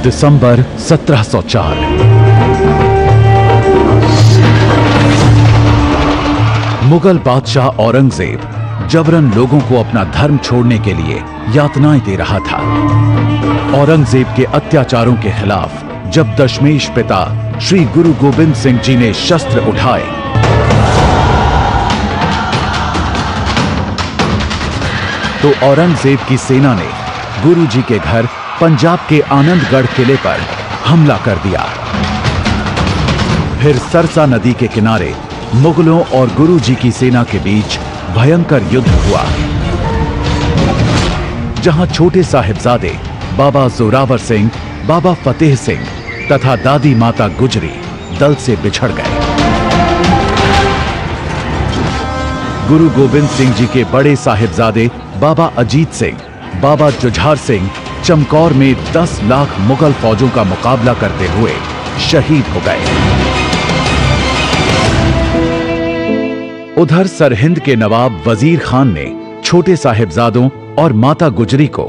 दिसंबर 1704। मुगल बादशाह औरंगजेब जबरन लोगों को अपना धर्म छोड़ने के लिए यातनाएं दे रहा था। औरंगजेब के अत्याचारों के खिलाफ जब दशमेश पिता श्री गुरु गोबिंद सिंह जी ने शस्त्र उठाए तो औरंगजेब की सेना ने गुरु जी के घर पंजाब के आनंदगढ़ किले पर हमला कर दिया। फिर सरसा नदी के किनारे मुगलों और गुरु जी की सेना के बीच भयंकर युद्ध हुआ, जहां छोटे साहिबजादे बाबा जोरावर सिंह, बाबा फतेह सिंह तथा दादी माता गुजरी दल से बिछड़ गए। गुरु गोबिंद सिंह जी के बड़े साहिबजादे बाबा अजीत सिंह, बाबा जुझार सिंह चमकौर में 10 लाख मुगल फौजों का मुकाबला करते हुए शहीद हो गए। उधर सरहिंद के नवाब वजीर खान ने छोटे साहिबजादों और माता गुजरी को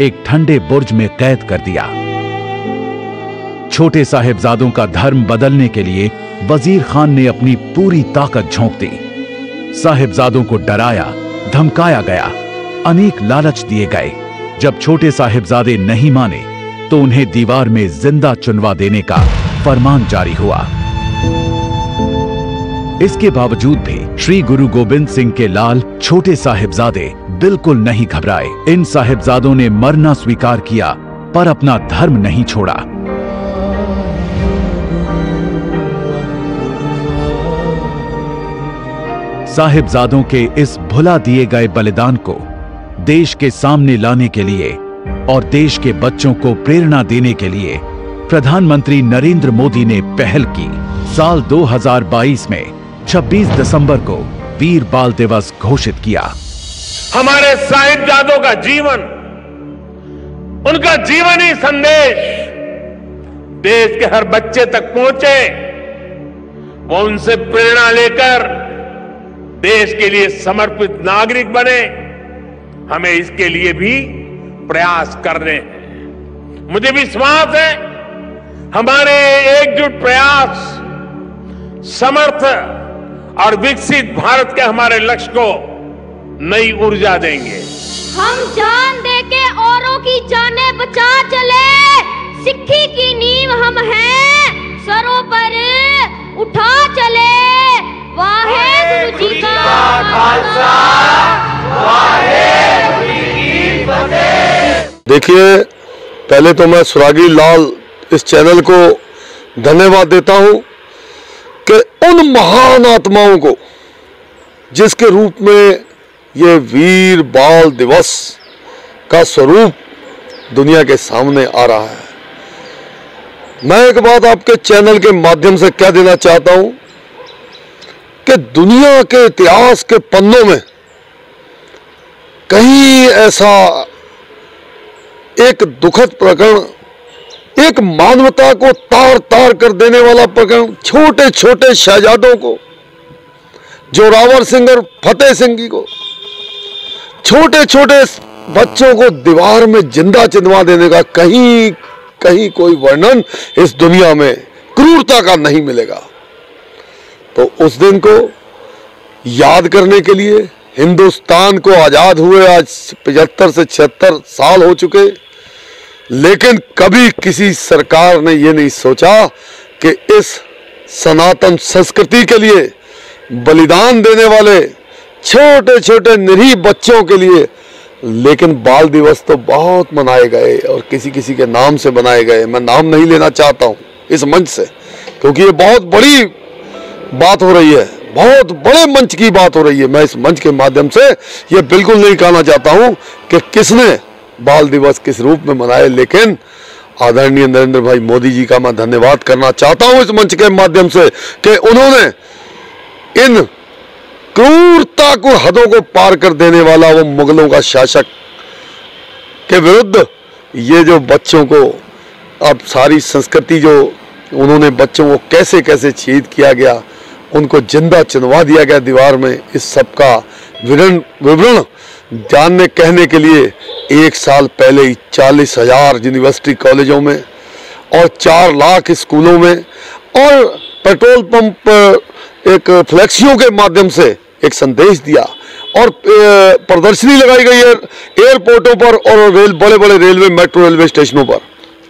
एक ठंडे बुर्ज में कैद कर दिया। छोटे साहिबजादों का धर्म बदलने के लिए वजीर खान ने अपनी पूरी ताकत झोंक दी। साहिबजादों को डराया, धमकाया गया, अनेक लालच दिए गए। जब छोटे साहिबजादे नहीं माने तो उन्हें दीवार में जिंदा चुनवा देने का फरमान जारी हुआ। इसके बावजूद भी श्री गुरु गोबिंद सिंह के लाल छोटे साहिबजादे बिल्कुल नहीं घबराए। इन साहिबजादों ने मरना स्वीकार किया पर अपना धर्म नहीं छोड़ा। साहिबजादों के इस भुला दिए गए बलिदान को देश के सामने लाने के लिए और देश के बच्चों को प्रेरणा देने के लिए प्रधानमंत्री नरेंद्र मोदी ने पहल की। साल 2022 में 26 दिसंबर को वीर बाल दिवस घोषित किया। हमारे साहिबजादों का जीवन, उनका जीवनी संदेश देश के हर बच्चे तक पहुंचे, वो उनसे प्रेरणा लेकर देश के लिए समर्पित नागरिक बने। हमें इसके लिए भी प्रयास करने हैं। मुझे विश्वास है हमारे एकजुट प्रयास समर्थ और विकसित भारत के हमारे लक्ष्य को नई ऊर्जा देंगे। हम जान दे के औरों की जानें बचा चले, सिक्खी की नींव हम हैं, सरों पर उठा चले। वाहेगुरु जी का खालसा, वाहेगुरु जी की फतेह। देखिए, पहले तो मैं सुरागी लाल इस चैनल को धन्यवाद देता हूं कि उन महान आत्माओं को जिसके रूप में ये वीर बाल दिवस का स्वरूप दुनिया के सामने आ रहा है। मैं एक बात आपके चैनल के माध्यम से कह देना चाहता हूं कि दुनिया के इतिहास के पन्नों में कहीं ऐसा एक दुखद प्रकरण, एक मानवता को तार तार कर देने वाला प्रकरण, छोटे छोटे शहजादों को, जोरावर सिंह और फतेह सिंह जी को, छोटे छोटे बच्चों को दीवार में जिंदा चिनवा देने का कहीं कहीं कोई वर्णन इस दुनिया में क्रूरता का नहीं मिलेगा। तो उस दिन को याद करने के लिए हिंदुस्तान को आजाद हुए आज 75 से 76 साल हो चुके, लेकिन कभी किसी सरकार ने यह नहीं सोचा कि इस सनातन संस्कृति के लिए बलिदान देने वाले छोटे छोटे निरीह बच्चों के लिए, लेकिन बाल दिवस तो बहुत मनाए गए और किसी किसी के नाम से बनाए गए। मैं नाम नहीं लेना चाहता हूं इस मंच से, क्योंकि ये बहुत बड़ी बात हो रही है, बहुत बड़े मंच की बात हो रही है। मैं इस मंच के माध्यम से ये बिल्कुल नहीं कहना चाहता हूं कि किसने बाल दिवस किस रूप में मनाए, लेकिन आदरणीय नरेंद्र भाई मोदी जी का मैं धन्यवाद करना चाहता हूं इस मंच के माध्यम से कि उन्होंने इन क्रूरता को, हदों को पार कर देने वाला वो मुगलों का शासक के विरुद्ध ये जो बच्चों को अब सारी संस्कृति जो उन्होंने बच्चों को कैसे कैसे शहीद किया गया, उनको जिंदा चिनवा दिया गया दीवार में, इस सब का विवरण जानने कहने के लिए एक साल पहले ही 40,000 यूनिवर्सिटी कॉलेजों में और 4 लाख स्कूलों में, और पेट्रोल पंप एक फ्लैक्सियों के माध्यम से एक संदेश दिया, और प्रदर्शनी लगाई गई है एयरपोर्टों पर और बड़े बड़े रेलवे मेट्रो रेलवे स्टेशनों पर।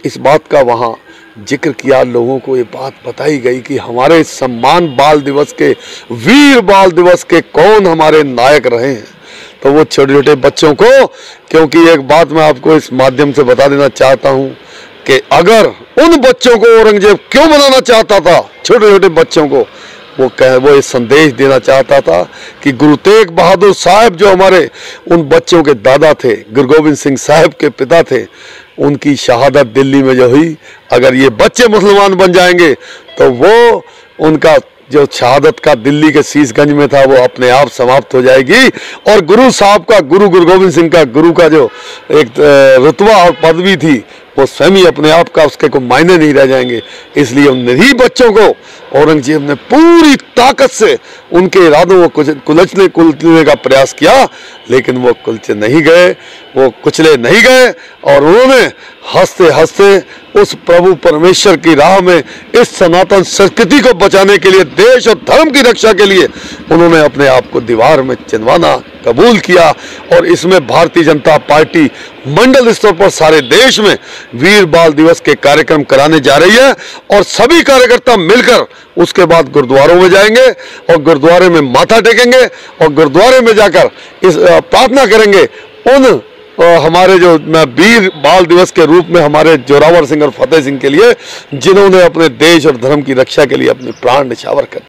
इस बात का वहाँ जिक्र किया, लोगों को ये बात बताई गई कि हमारे सम्मान बाल दिवस के, वीर बाल दिवस के कौन हमारे नायक रहे हैं। तो वो छोटे छोटे बच्चों को, क्योंकि एक बात मैं आपको इस माध्यम से बता देना चाहता हूँ कि अगर उन बच्चों को औरंगजेब क्यों बनाना चाहता था, छोटे छोटे बच्चों को, वो ये संदेश देना चाहता था कि गुरु तेग बहादुर साहब जो हमारे उन बच्चों के दादा थे, गुरु गोविंद सिंह साहब के पिता थे, उनकी शहादत दिल्ली में जो हुई, अगर ये बच्चे मुसलमान बन जाएंगे तो वो उनका जो शहादत का दिल्ली के शीशगंज में था वो अपने आप समाप्त हो जाएगी, और गुरु साहब का, गुरु गोविंद सिंह का, गुरु का जो एक रुतबा और पदवी थी वो स्वयं ही अपने आप का, उसके कोई मायने नहीं रह जाएंगे। इसलिए उन ही बच्चों को औरंगजेब ने पूरी ताकत से उनके इरादों को कुचलने का प्रयास किया, लेकिन वो कुचले नहीं गए, वो कुचले नहीं गए, और उन्होंने हंसते हंसते उस प्रभु परमेश्वर की राह में इस सनातन संस्कृति को बचाने के लिए, देश और धर्म की रक्षा के लिए उन्होंने अपने आप को दीवार में चिनवाना कबूल किया। और इसमें भारतीय जनता पार्टी मंडल स्तर पर सारे देश में वीर बाल दिवस के कार्यक्रम कराने जा रही है, और सभी कार्यकर्ता मिलकर उसके बाद गुरुद्वारों में जाएंगे और गुरुद्वारे में माथा टेकेंगे और गुरुद्वारे में जाकर इस प्रार्थना करेंगे उन हमारे जो वीर बाल दिवस के रूप में हमारे जोरावर सिंह और फतेह सिंह के लिए, जिन्होंने अपने देश और धर्म की रक्षा के लिए अपने प्राण न्यौछावर कर